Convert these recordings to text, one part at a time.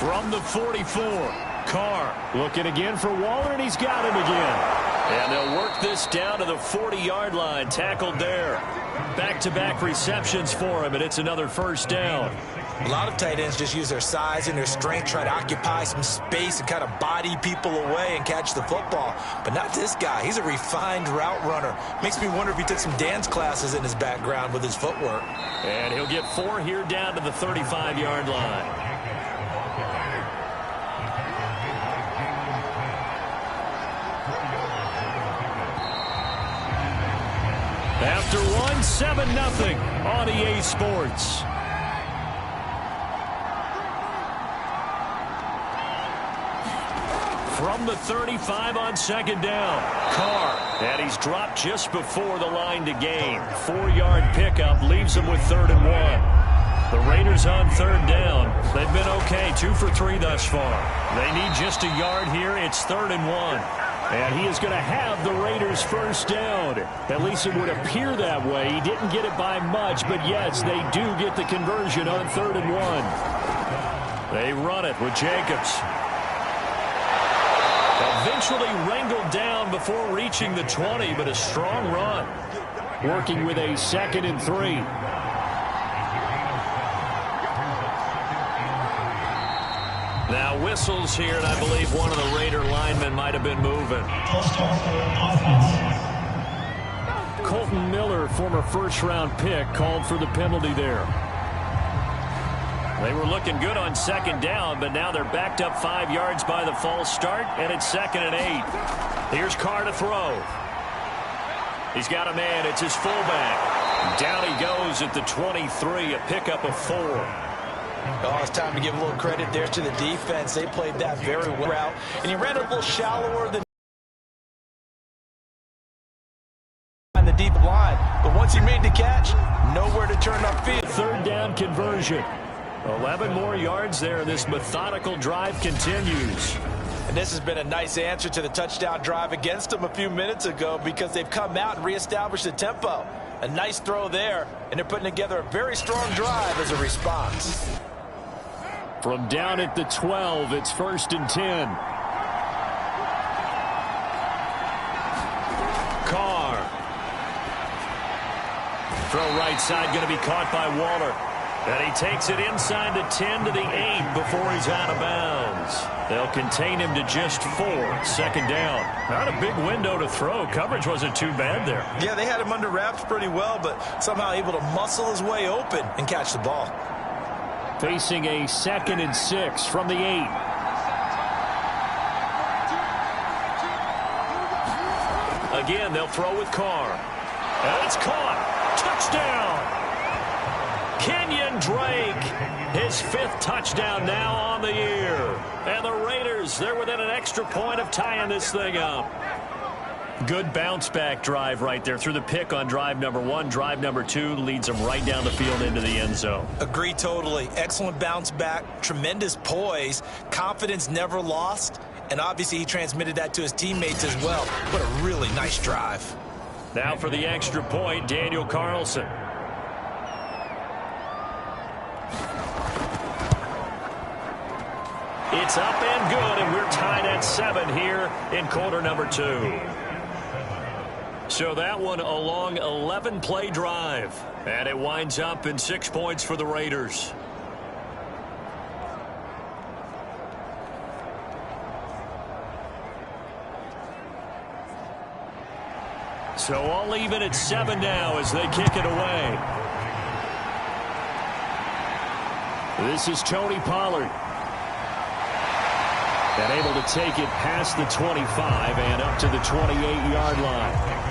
From the 44, Carr looking again for Waller, and he's got him again. And they'll work this down to the 40-yard line, tackled there. Back-to-back receptions for him, and it's another first down. A lot of tight ends just use their size and their strength, try to occupy some space and kind of body people away and catch the football. But not this guy. He's a refined route runner. Makes me wonder if he took some dance classes in his background with his footwork. And he'll get 4 here down to the 35-yard line. After one, 7-0 on EA Sports. From the 35 on second down, Carr. And he's dropped just before the line to gain. 4-yard pickup leaves him with 3rd and 1. The Raiders on 3rd down. They've been okay, 2 for 3 thus far. They need just a yard here. It's 3rd and 1. And he is going to have the Raiders first down. At least it would appear that way. He didn't get it by much, but yes, they do get the conversion on 3rd and 1. They run it with Jacobs. Eventually wrangled down before reaching the 20, but a strong run. Working with a 2nd and 3. Now whistles here, and I believe one of the Raider linemen might have been moving. Colton Miller, former first-round pick, called for the penalty there. They were looking good on 2nd down, but now they're backed up 5 yards by the false start, and it's 2nd and 8. Here's Carr to throw. He's got a man. It's his fullback. Down he goes at the 23, a pickup of 4. Oh, it's time to give a little credit there to the defense. They played that very well. And he ran a little shallower than the deep line. But once he made the catch, nowhere to turn upfield. 3rd down conversion. 11 more yards there. This methodical drive continues. And this has been a nice answer to the touchdown drive against them a few minutes ago because they've come out and reestablished the tempo. A nice throw there, and they're putting together a very strong drive as a response. From down at the 12, it's 1st and 10. Carr. Throw right side, going to be caught by Waller. And he takes it inside the 10 to the 8 before he's out of bounds. They'll contain him to just 4. 2nd down. Not a big window to throw. Coverage wasn't too bad there. Yeah, they had him under wraps pretty well, but somehow able to muscle his way open and catch the ball. Facing a 2nd and 6 from the 8. Again, they'll throw with Carr. And it's caught. Touchdown. Kenyon Drake, his 5th touchdown now on the year. And the Raiders, they're within an extra point of tying this thing up. Good bounce-back drive right there through the pick on drive number 1. Drive number 2 leads them right down the field into the end zone. Agree totally. Excellent bounce back, tremendous poise, confidence never lost, and obviously he transmitted that to his teammates as well. What a really nice drive. Now for the extra point, Daniel Carlson. It's up and good, and we're tied at 7 here in quarter number 2. So that one a long 11-play drive, and it winds up in 6 points for the Raiders. So all even at 7 now as they kick it away. This is Tony Pollard. And able to take it past the 25 and up to the 28-yard line.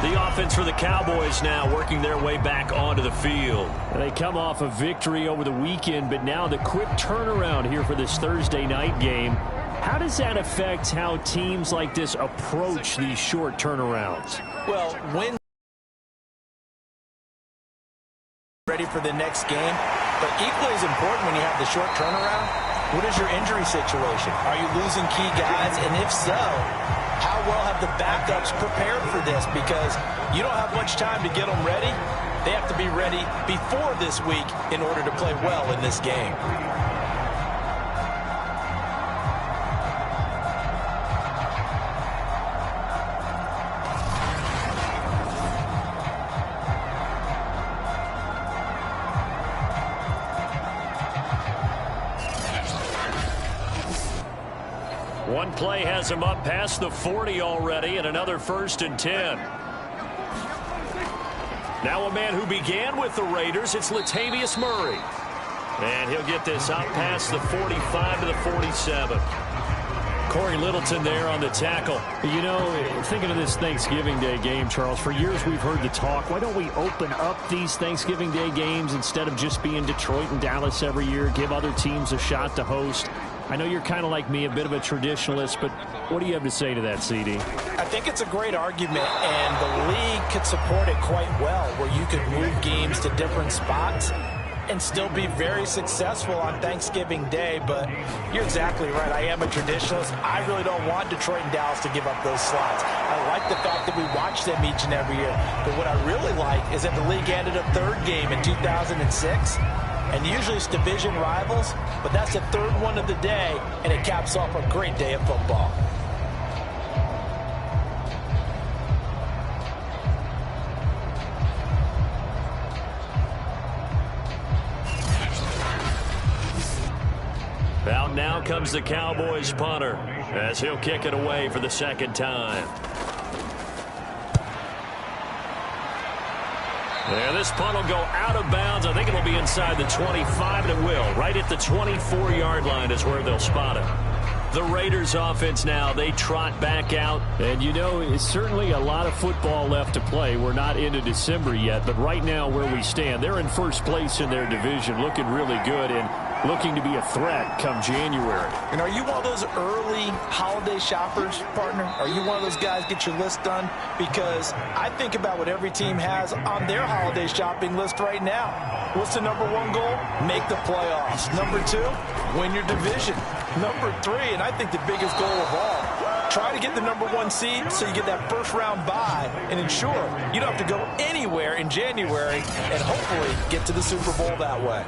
The offense for the Cowboys now working their way back onto the field. They come off a victory over the weekend, but now the quick turnaround here for this Thursday night game. How does that affect how teams like this approach these short turnarounds? Well, when ready for the next game, but equally as important when you have the short turnaround, what is your injury situation? Are you losing key guys? And if so, how well have the backups prepared for this? Because you don't have much time to get them ready. They have to be ready before this week in order to play well in this game. One play has him up past the 40 already, and another 1st and 10. Now a man who began with the Raiders, it's Latavius Murray. And he'll get this out past the 45 to the 47. Corey Littleton there on the tackle. You know, thinking of this Thanksgiving Day game, Charles, for years we've heard the talk, why don't we open up these Thanksgiving Day games instead of just being Detroit and Dallas every year, give other teams a shot to host? I know you're kind of like me, a bit of a traditionalist, but what do you have to say to that, CD? I think it's a great argument, and the league could support it quite well, where you could move games to different spots and still be very successful on Thanksgiving Day. But you're exactly right. I am a traditionalist. I really don't want Detroit and Dallas to give up those slots. I like the fact that we watch them each and every year. But what I really like is that the league added a third game in 2006. And usually it's division rivals, but that's the third one of the day, and it caps off a great day of football. Out now comes the Cowboys punter as he'll kick it away for the second time. Yeah, this punt will go out of bounds. I think it'll be inside the 25, and it will. Right at the 24-yard line is where they'll spot it. The Raiders offense now, they trot back out. And, you know, it's certainly a lot of football left to play. We're not into December yet, but right now where we stand, they're in first place in their division, looking really good and looking to be a threat come January. And are you one of those early holiday shoppers, partner? Are you one of those guys get your list done? Because I think about what every team has on their holiday shopping list right now. What's the number one goal? Make the playoffs. Number two, win your division. Number three, and I think the biggest goal of all, try to get the number one seed so you get that first round bye and ensure you don't have to go anywhere in January and hopefully get to the Super Bowl that way.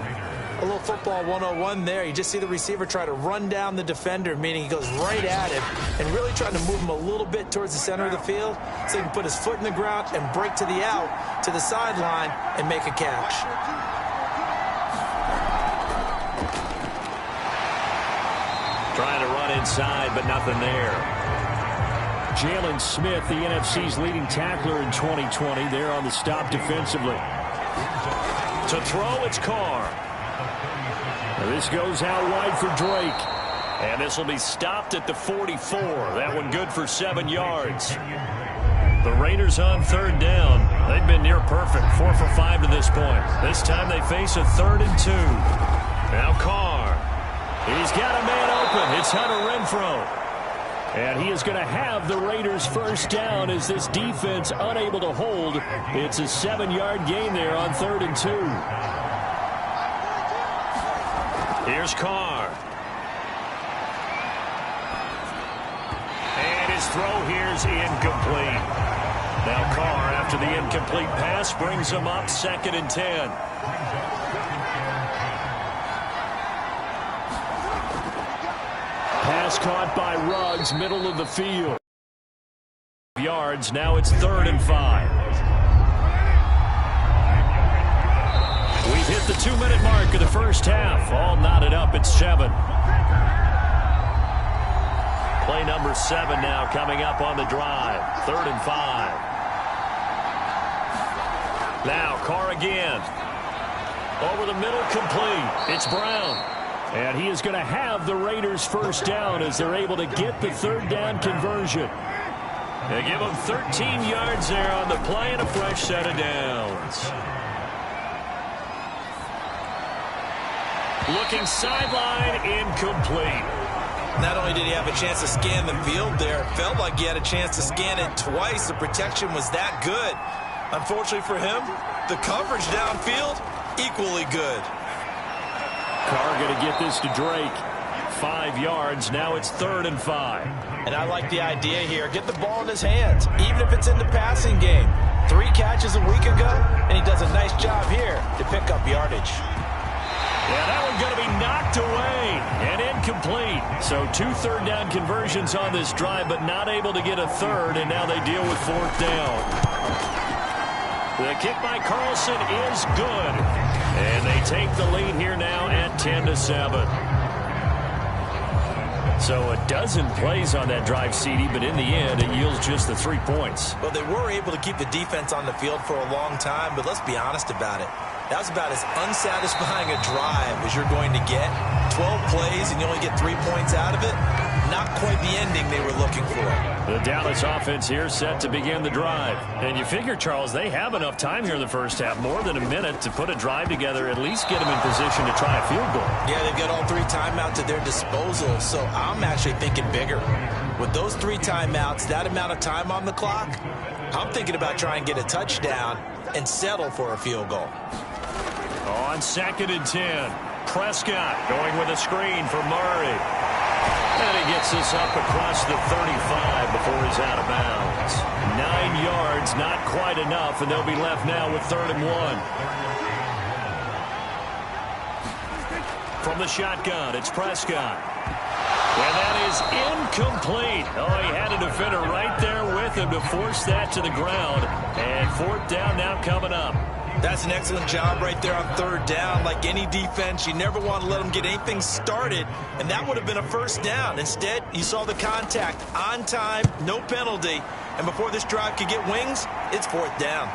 A little football 101 there. You just see the receiver try to run down the defender, meaning he goes right at him and really trying to move him a little bit towards the center of the field so he can put his foot in the ground and break to the out, to the sideline, and make a catch. Trying to run inside, but nothing there. Jalen Smith, the NFC's leading tackler in 2020, there on the stop defensively. To throw, it's Carr. This goes out wide for Drake. And this will be stopped at the 44. That one good for 7 yards. The Raiders on third down. They've been near perfect, 4 for 5 to this point. This time they face a 3rd and 2. Now Carr. He's got a man open. It's Hunter Renfrow. And he is going to have the Raiders first down as this defense unable to hold. It's a 7-yard gain there on 3rd and 2. Here's Carr. And his throw here's incomplete. Now Carr, after the incomplete pass, brings him up 2nd and 10. Pass caught by Ruggs, middle of the field. Yards, now it's 3rd and 5. We've hit the 2-minute mark of the first half. All knotted up at 7. Play number 7 now coming up on the drive. 3rd and 5. Now Carr again. Over the middle, complete. It's Brown. And he is going to have the Raiders first down as they're able to get the 3rd down conversion. They give him 13 yards there on the play and a fresh set of downs. Looking sideline, incomplete. Not only did he have a chance to scan the field there, it felt like he had a chance to scan it twice. The protection was that good. Unfortunately for him, the coverage downfield, equally good. Carr going to get this to Drake. 5 yards. Now it's 3rd and 5. And I like the idea here. Get the ball in his hands, even if it's in the passing game. 3 catches a week ago, and he does a nice job here to pick up yardage. Yeah, that one's going to be knocked away and incomplete. So 2 third-down conversions on this drive, but not able to get a third, and now they deal with 4th down. The kick by Carlson is good, and they take the lead here now at 10-7. So a dozen plays on that drive, CD, but in the end, it yields just the 3 points. Well, they were able to keep the defense on the field for a long time, but let's be honest about it. That was about as unsatisfying a drive as you're going to get. 12 plays and you only get 3 points out of it. Not quite the ending they were looking for. The Dallas offense here set to begin the drive. And you figure, Charles, they have enough time here in the first half, more than a minute, to put a drive together, at least get them in position to try a field goal. Yeah, they've got all 3 timeouts at their disposal, so I'm actually thinking bigger. With those 3 timeouts, that amount of time on the clock, I'm thinking about trying to get a touchdown and settle for a field goal. On 2nd and 10, Prescott going with a screen for Murray. And he gets this up across the 35 before he's out of bounds. 9 yards, not quite enough, and they'll be left now with 3rd and 1. From the shotgun, it's Prescott. And that is incomplete. Oh, he had a defender right there with him to force that to the ground. And 4th down now coming up. That's an excellent job right there on 3rd down. Like any defense, you never want to let them get anything started, and that would have been a 1st down. Instead, you saw the contact on time, no penalty, and before this drive could get wings, it's 4th down.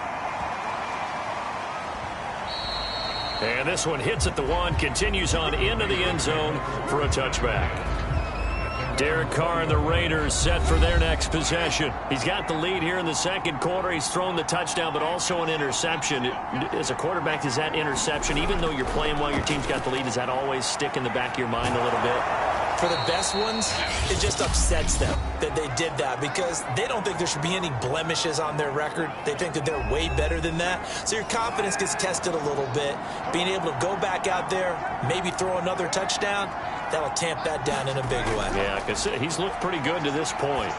And this one hits at the 1, continues on into the end zone for a touchback. Derek Carr and the Raiders set for their next possession. He's got the lead here in the 2nd quarter. He's thrown the touchdown, but also an interception. As a quarterback, does that interception, even though you're playing while your team's got the lead, does that always stick in the back of your mind a little bit? For the best ones, it just upsets them that they did that because they don't think there should be any blemishes on their record. They think that they're way better than that. So your confidence gets tested a little bit. Being able to go back out there, maybe throw another touchdown, that'll tamp that down in a big way. Yeah, because he's looked pretty good to this point.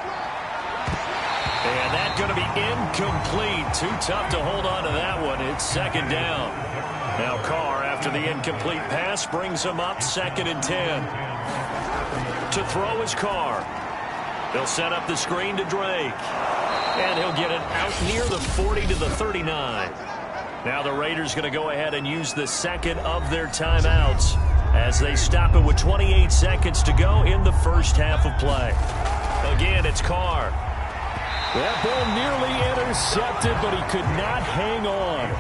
And that's going to be incomplete. Too tough to hold on to that one. It's 2nd down. Now Carr, after the incomplete pass, brings him up 2nd and 10. To throw his Carr. They'll set up the screen to Drake. And he'll get it out near the 40 to the 39. Now the Raiders going to go ahead and use the 2nd of their timeouts as they stop it with 28 seconds to go in the first half of play. Again, it's Carr. That ball nearly intercepted, but he could not hang on.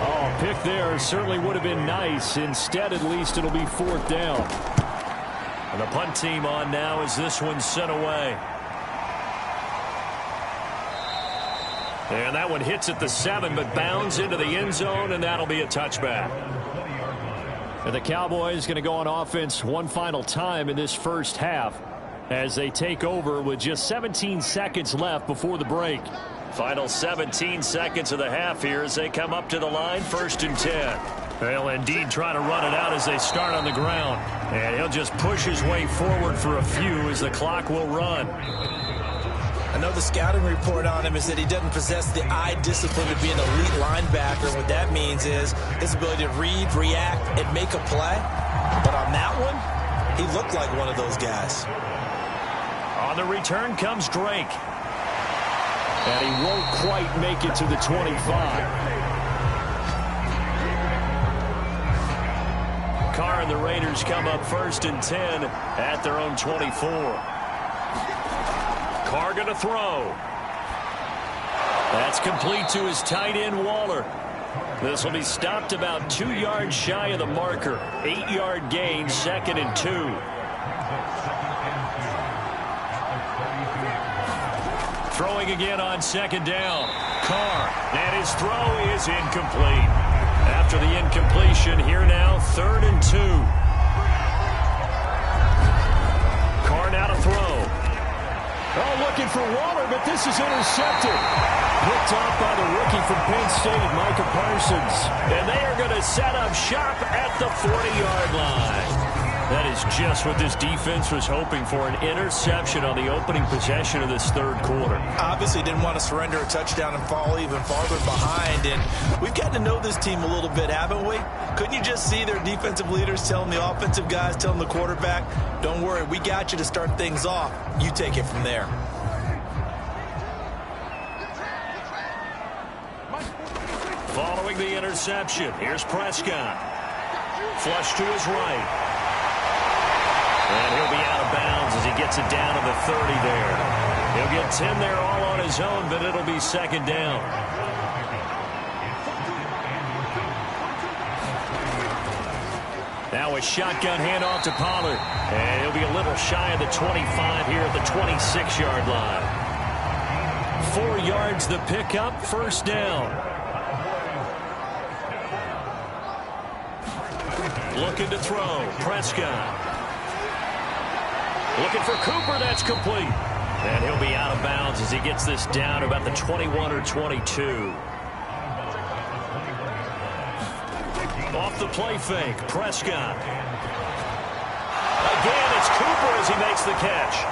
Oh, pick there certainly would have been nice. Instead, at least, it'll be 4th down. And the punt team on now as this one's sent away. And that one hits at the 7, but bounds into the end zone, and that'll be a touchback. And the Cowboys going to go on offense one final time in this first half as they take over with just 17 seconds left before the break. Final 17 seconds of the half here as they come up to the line, 1st and 10. They'll indeed try to run it out as they start on the ground. And he'll just push his way forward for a few as the clock will run. I know the scouting report on him is that he doesn't possess the eye discipline to be an elite linebacker. What that means is his ability to read, react, and make a play. But on that one, he looked like one of those guys. On the return comes Drake. And he won't quite make it to the 25. Carr and the Raiders come up 1st and 10 at their own 24. Carr going to throw. That's complete to his tight end, Waller. This will be stopped about 2 yards shy of the marker. 8-yard gain, 2nd and 2. Throwing again on 2nd down. Carr, and his throw is incomplete. After the incompletion, here now, 3rd and 2. Carr now to throw. Oh, looking for Waller, but this is intercepted. Picked off by the rookie from Penn State, Micah Parsons. And they are going to set up shop at the 40-yard line. That is just what this defense was hoping for, an interception on the opening possession of this third quarter. Obviously didn't want to surrender a touchdown and fall even farther behind. And we've gotten to know this team a little bit, haven't we? Couldn't you just see their defensive leaders telling the offensive guys, telling the quarterback, don't worry, we got you to start things off. You take it from there. Following the interception, here's Prescott. Flush to his right. And he'll be out of bounds as he gets it down to the 30 there. He'll get 10 there all on his own, but it'll be second down. Now a shotgun handoff to Pollard. And he'll be a little shy of the 25 here at the 26-yard line. 4 yards the pickup, first down. Looking to throw, Prescott. Looking for Cooper, that's complete. And he'll be out of bounds as he gets this down to about the 21 or 22. Off the play fake, Prescott. Again, it's Cooper as he makes the catch.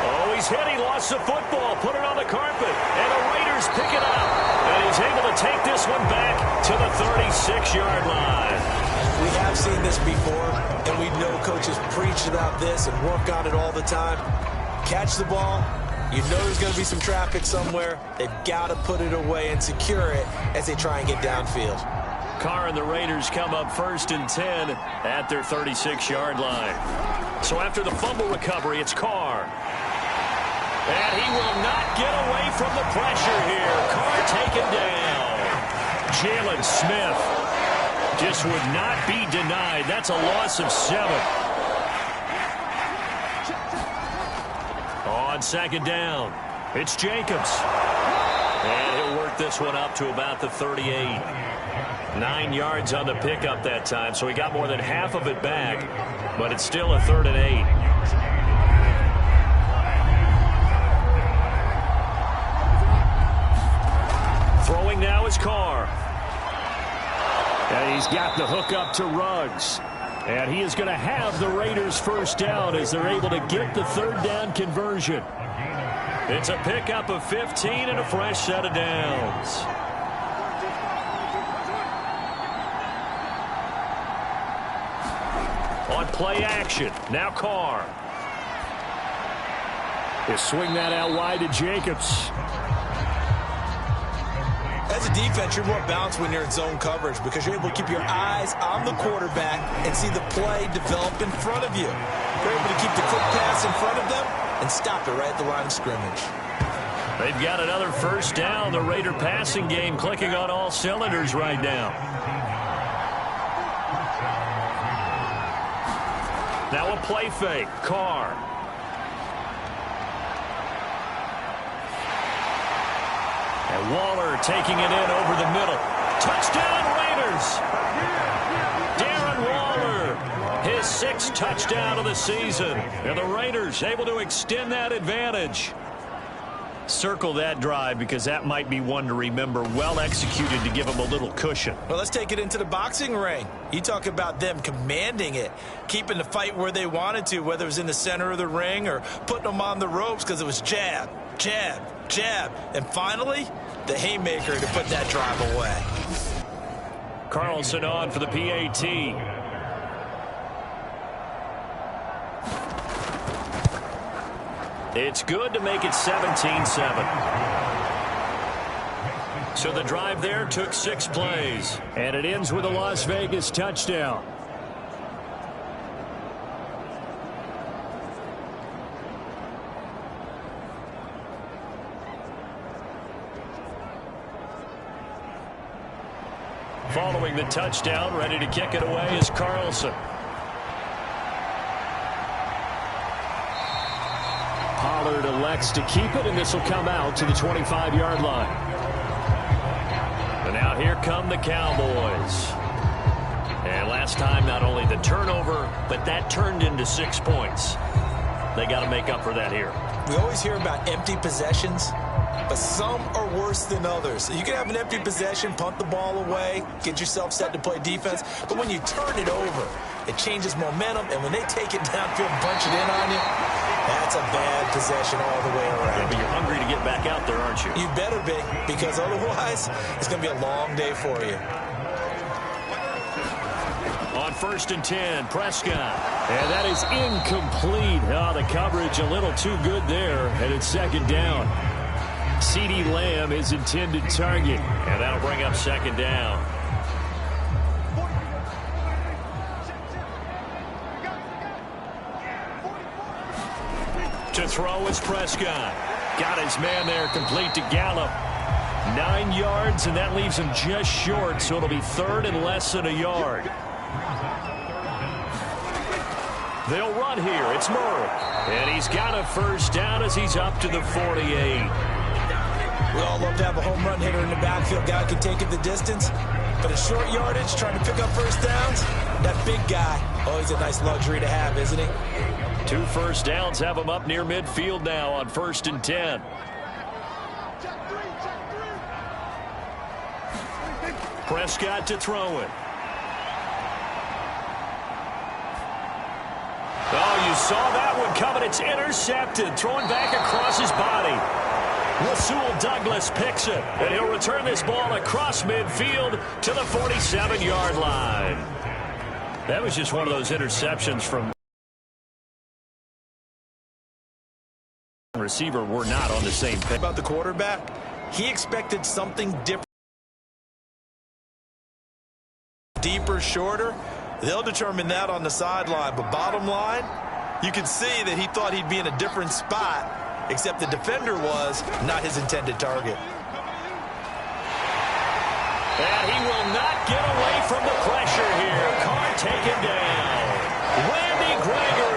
Oh, he's hit, he lost the football, put it on the carpet, and the Raiders pick it up. And he's able to take this one back to the 36-yard line. We have seen this before, and we know coaches preach about this and work on it all the time. Catch the ball. You know there's going to be some traffic somewhere. They've got to put it away and secure it as they try and get downfield. Carr and the Raiders come up 1st and 10 at their 36-yard line. So after the fumble recovery, it's Carr. And he will not get away from the pressure here. Carr taken down. Jalen Smith just would not be denied. That's a loss of 7. On second down, it's Jacobs. And he'll work this one up to about the 38. 9 yards on the pickup that time, so he got more than half of it back, but it's still a 3rd and 8. Throwing now is Carr. And he's got the hook up to Ruggs. And he is going to have the Raiders first down as they're able to get the 3rd down conversion. It's a pickup of 15 and a fresh set of downs. On play action, now Carr. He'll swing that out wide to Jacobs. As a defense, you're more balanced when you're in zone coverage because you're able to keep your eyes on the quarterback and see the play develop in front of you. You're able to keep the quick pass in front of them and stop it right at the line of scrimmage. They've got another first down. The Raider passing game clicking on all cylinders right now. Now a play fake. Carr. And Waller taking it in over the middle. Touchdown, Raiders! Darren Waller, his 6th touchdown of the season. And the Raiders able to extend that advantage. Circle that drive because that might be one to remember. Well executed to give them a little cushion. Well, let's take it into the boxing ring. You talk about them commanding it, keeping the fight where they wanted to, whether it was in the center of the ring or putting them on the ropes because it was jab, jab, jab. And finally, the haymaker to put that drive away. Carlson on for the PAT. It's good to make it 17-7. So the drive there took 6 plays. And it ends with a Las Vegas touchdown. Following the touchdown, ready to kick it away is Carlson. Pollard elects to keep it, and this will come out to the 25-yard line. And now here come the Cowboys. And last time, not only the turnover, but that turned into 6 points. They got to make up for that here. We always hear about empty possessions, but some are worse than others. You can have an empty possession, punt the ball away, get yourself set to play defense, but when you turn it over, It changes momentum, and when they take it downfield and punch it in on you, that's a bad possession all the way around. Yeah, but you're hungry to get back out there, aren't you? You better be, because otherwise, it's going to be a long day for you. On 1st and 10, Prescott. And that is incomplete. Oh, the coverage a little too good there, and it's 2nd down. CeeDee Lamb is intended target, and that'll bring up 2nd down. To throw is Prescott. Got his man there, complete to Gallup. 9 yards, and that leaves him just short, so it'll be 3rd and less than a yard. They'll run here. It's Murray. And he's got a 1st down as he's up to the 48. We all love to have a home run hitter in the backfield. Guy can take it the distance. But a short yardage, trying to pick up 1st downs, that big guy, always a nice luxury to have, isn't he? 2 1st downs have him up near midfield now on 1st and 10. Prescott to throw it. Oh, you saw that one coming. It's intercepted. Throwing back across his body. Rasul Douglas picks it, and he'll return this ball across midfield to the 47-yard line. That was just one of those interceptions from receiver. We're not on the same page. About the quarterback, he expected something different. Deeper, shorter. They'll determine that on the sideline. But bottom line, you can see that he thought he'd be in a different spot, except the defender was not his intended target. And he will not get away from the pressure here. Carr taken down. Randy Gregory.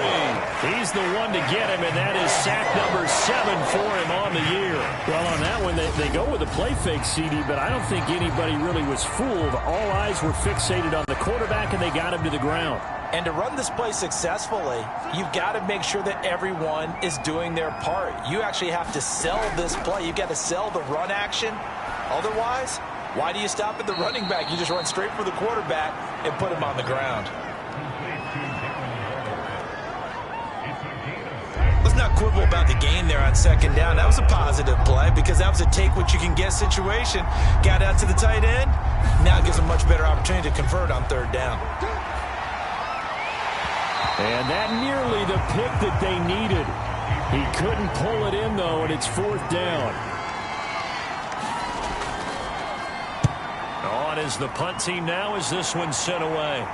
He's the one to get him, and that is sack number 7 for him on the year. Well, on that one, they go with a play fake, CD, but I don't think anybody really was fooled. All eyes were fixated on the quarterback, and they got him to the ground. And to run this play successfully, you've got to make sure that everyone is doing their part. You actually have to sell this play. You've got to sell the run action. Otherwise, why do you stop at the running back? You just run straight for the quarterback and put him on the ground. Let's not quibble about the gain there on 2nd down. That was a positive play because that was a take-what-you-can-get situation. Got out to the tight end. Now it gives him a much better opportunity to convert on 3rd down. And that nearly the pick that they needed. He couldn't pull it in, though, and it's 4th down. On is the punt team now as this one's sent away.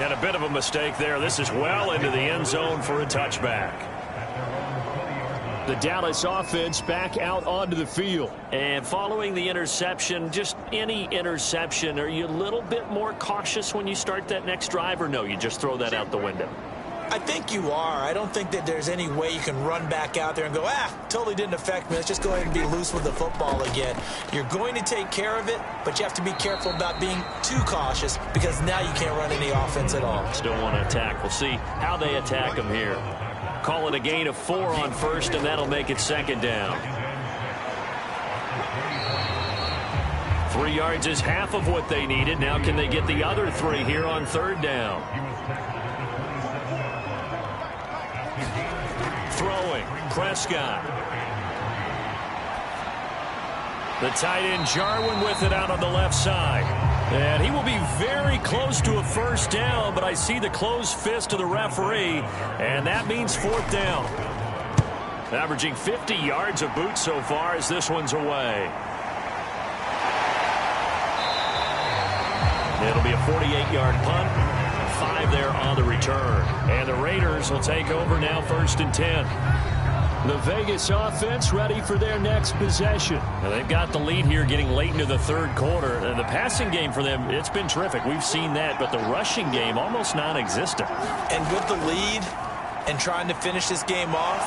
And a bit of a mistake there. This is well into the end zone for a touchback. The Dallas offense back out onto the field. And following the interception, just any interception, are you a little bit more cautious when you start that next drive, or no, you just throw that out the window? I think you are. I don't think that there's any way you can run back out there and go, totally didn't affect me. Let's just go ahead and be loose with the football again. You're going to take care of it, but you have to be careful about being too cautious because now you can't run any offense at all. Still want to attack. We'll see how they attack them here. Call it a gain of 4 on 1st, and that'll make it 2nd down. 3 yards is half of what they needed. Now can they get the other 3 here on 3rd down? Throwing, Prescott. The tight end Jarwin with it out on the left side. And he will be very close to a 1st down, but I see the closed fist of the referee, and that means 4th down. Averaging 50 yards of boot so far as this one's away. It'll be a 48-yard punt. 5 there on the return. And the Raiders will take over now 1st and 10. The Vegas offense ready for their next possession. Now they've got the lead here getting late into the 3rd quarter. The passing game for them, it's been terrific. We've seen that, but the rushing game almost non-existent. And with the lead and trying to finish this game off,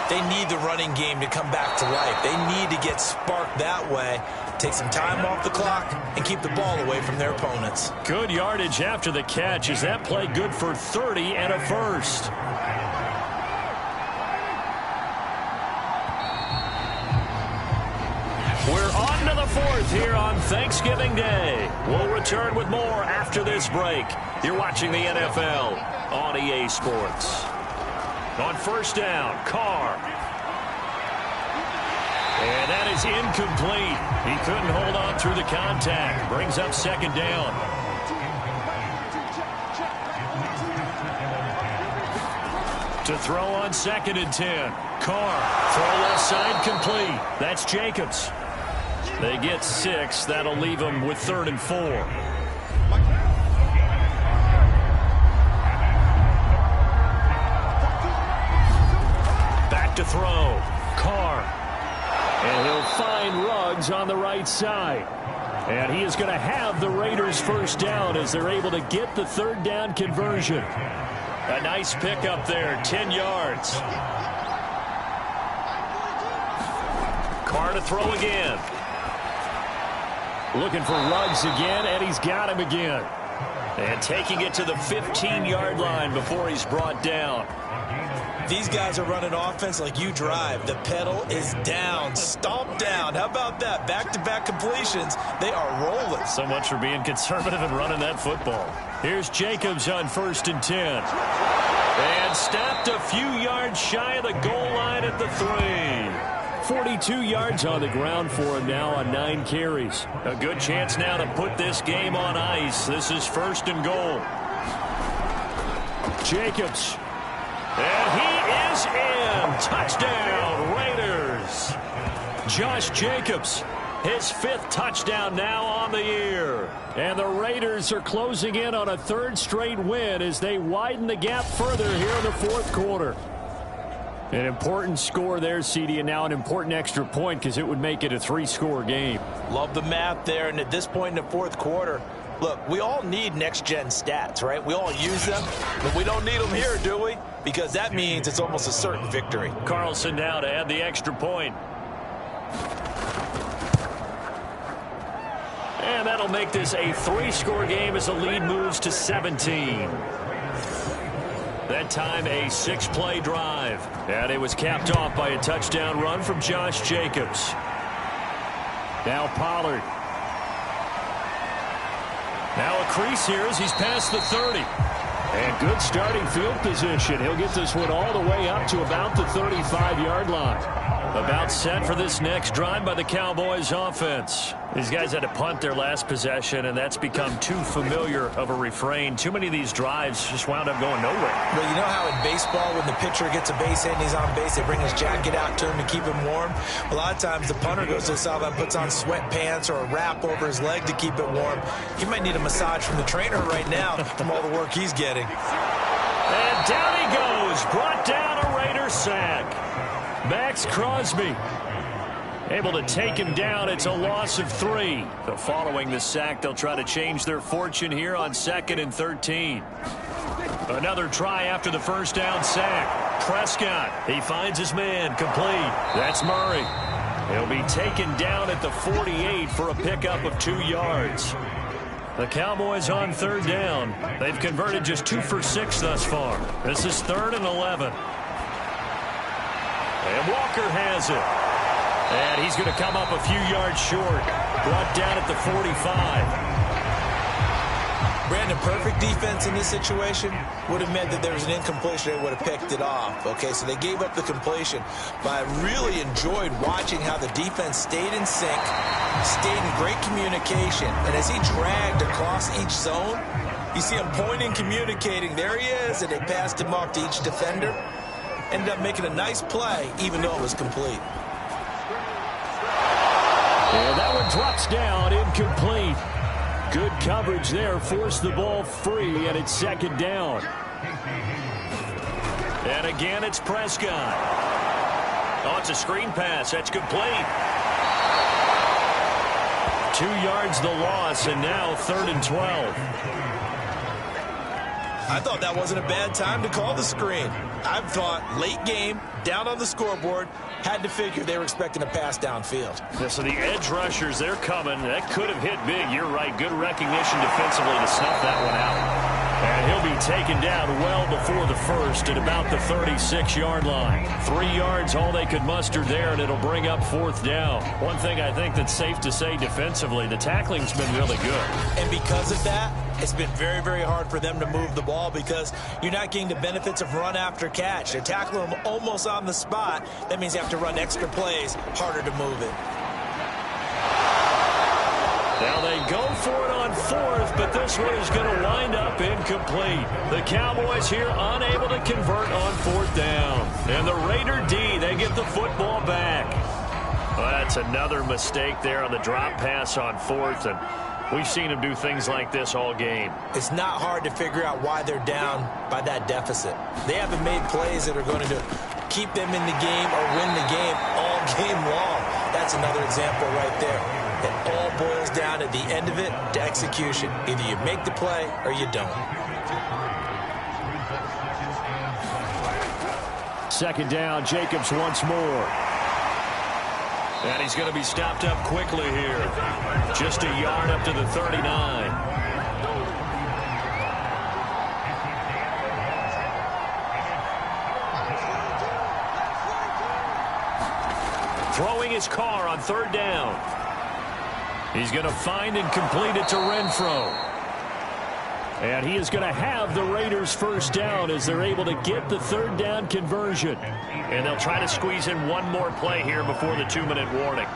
they need the running game to come back to life. They need to get sparked that way. Take some time off the clock and keep the ball away from their opponents. Good yardage after the catch. Is that play good for 30 and a 1st? We're on to the 4th here on Thanksgiving Day. We'll return with more after this break. You're watching the NFL on EA Sports. On first down, Carr. And that is incomplete. He couldn't hold on through the contact. Brings up second down. To throw on 2nd and 10. Carr, throw left side, complete. That's Jacobs. They get 6. That'll leave them with 3rd and 4. Back to throw. Carr. And he'll find Ruggs on the right side. And he is going to have the Raiders first down as they're able to get the 3rd down conversion. A nice pickup there, 10 yards. Carr to throw again. Looking for Ruggs again, and he's got him again. And taking it to the 15-yard line before he's brought down. These guys are running offense like you drive. The pedal is down, stomp down. How about that? Back-to-back completions. They are rolling. So much for being conservative and running that football. Here's Jacobs on 1st and 10. And stopped a few yards shy of the goal line at the 3. 42 yards on the ground for him now on 9 carries. A good chance now to put this game on ice. This is 1st and goal. Jacobs. And he is in. Touchdown, Raiders. Josh Jacobs, his 5th touchdown now on the year. And the Raiders are closing in on a 3rd straight win as they widen the gap further here in the 4th quarter. An important score there, CD, and now an important extra point because it would make it a 3-score game. Love the math there, and at this point in the 4th quarter, look, we all need next-gen stats, right? We all use them, but we don't need them here, do we? Because that means it's almost a certain victory. Carlson now to add the extra point. And that'll make this a 3-score game as the lead moves to 17. That time a 6-play drive. And it was capped off by a touchdown run from Josh Jacobs. Now Pollard. Now a crease here as he's past the 30. And good starting field position. He'll get this one all the way up to about the 35-yard line. About set for this next drive by the Cowboys offense. These guys had to punt their last possession, and that's become too familiar of a refrain. Too many of these drives just wound up going nowhere. Well, you know how in baseball when the pitcher gets a base hit and he's on base, they bring his jacket out to him to keep him warm? A lot of times the punter goes to the sideline, puts on sweatpants or a wrap over his leg to keep it warm. He might need a massage from the trainer right now from all the work he's getting. And down he goes. Brought down a Raider sack. Max Crosby able to take him down. It's a loss of 3. So following the sack, they'll try to change their fortune here on 2nd and 13. Another try after the first down sack. Prescott, he finds his man, complete. That's Murray. He'll be taken down at the 48 for a pickup of 2 yards. The Cowboys on 3rd down. They've converted just 2 for 6 thus far. This is 3rd and 11. And Walker has it. And he's going to come up a few yards short. Brought down at the 45. Brandon, perfect defense in this situation would have meant that there was an incompletion. They would have picked it off. Okay, so they gave up the completion. But I really enjoyed watching how the defense stayed in sync, stayed in great communication. And as he dragged across each zone, you see him pointing, communicating. There he is, and they passed him off to each defender. Ended up making a nice play, even though it was complete. And that one drops down, incomplete. Good coverage there, forced the ball free, and it's 2nd down. And again, it's Prescott. Oh, it's a screen pass. That's complete. 2 yards the loss, and now 3rd and 12. I thought that wasn't a bad time to call the screen. I thought late game, down on the scoreboard, had to figure they were expecting a pass downfield. Yeah, so the edge rushers, they're coming. That could have hit big. You're right. Good recognition defensively to snuff that one out. And he'll be taken down well before the first at about the 36-yard line. 3 yards, all they could muster there, and it'll bring up 4th down. One thing I think that's safe to say defensively, the tackling's been really good. And because of that, it's been very, very hard for them to move the ball because you're not getting the benefits of run after catch. They're tackling them almost on the spot. That means you have to run extra plays, harder to move it. Now they go for it on 4th, but this one is going to wind up incomplete. The Cowboys here unable to convert on 4th down. And the Raider D, they get the football back. Well, that's another mistake there on the drop pass on 4th, and we've seen them do things like this all game. It's not hard to figure out why they're down by that deficit. They haven't made plays that are going to keep them in the game or win the game all game long. That's another example right there. It all boils down at the end of it to execution. Either you make the play or you don't. 2nd down, Jacobs once more. And he's going to be stopped up quickly here. Just a yard up to the 39. Throwing his car on 3rd down. He's going to find and complete it to Renfro. And he is going to have the Raiders' 1st down as they're able to get the 3rd down conversion. And they'll try to squeeze in one more play here before the 2-minute warning.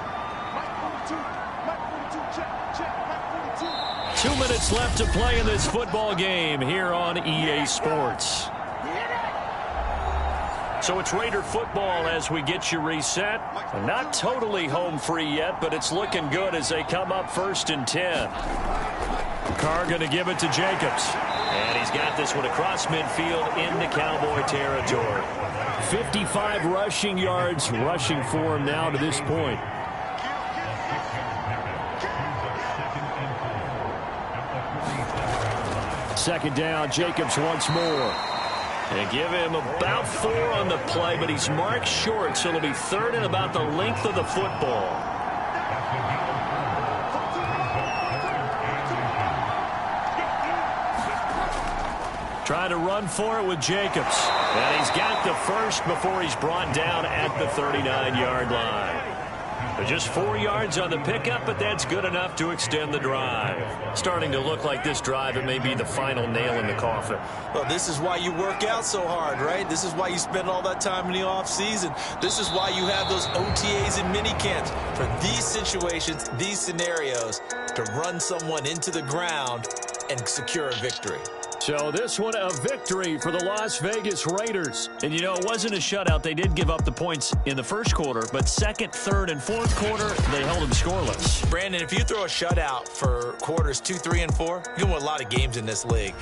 2 minutes left to play in this football game here on EA Sports. So it's Raider football as we get you reset. Not totally home free yet, but it's looking good as they come up 1st and 10. Carr going to give it to Jacobs. And he's got this one across midfield into Cowboy territory. 55 rushing yards rushing for him now to this point. Second down, Jacobs once more. They give him about 4 on the play, but he's marked short, so it'll be 3rd and about the length of the football. Trying to run for it with Jacobs. And he's got the first before he's brought down at the 39-yard line. But just 4 yards on the pickup, but that's good enough to extend the drive. Starting to look like this drive, it may be the final nail in the coffin. Well, this is why you work out so hard, right? This is why you spend all that time in the offseason. This is why you have those OTAs and mini camps. For these situations, these scenarios, to run someone into the ground and secure a victory. So this one a victory for the Las Vegas Raiders. And, you know, it wasn't a shutout. They did give up the points in the first quarter, but 2nd, 3rd, and 4th quarter, they held them scoreless. Brandon, if you throw a shutout for quarters 2, 3, and 4, you can win a lot of games in this league.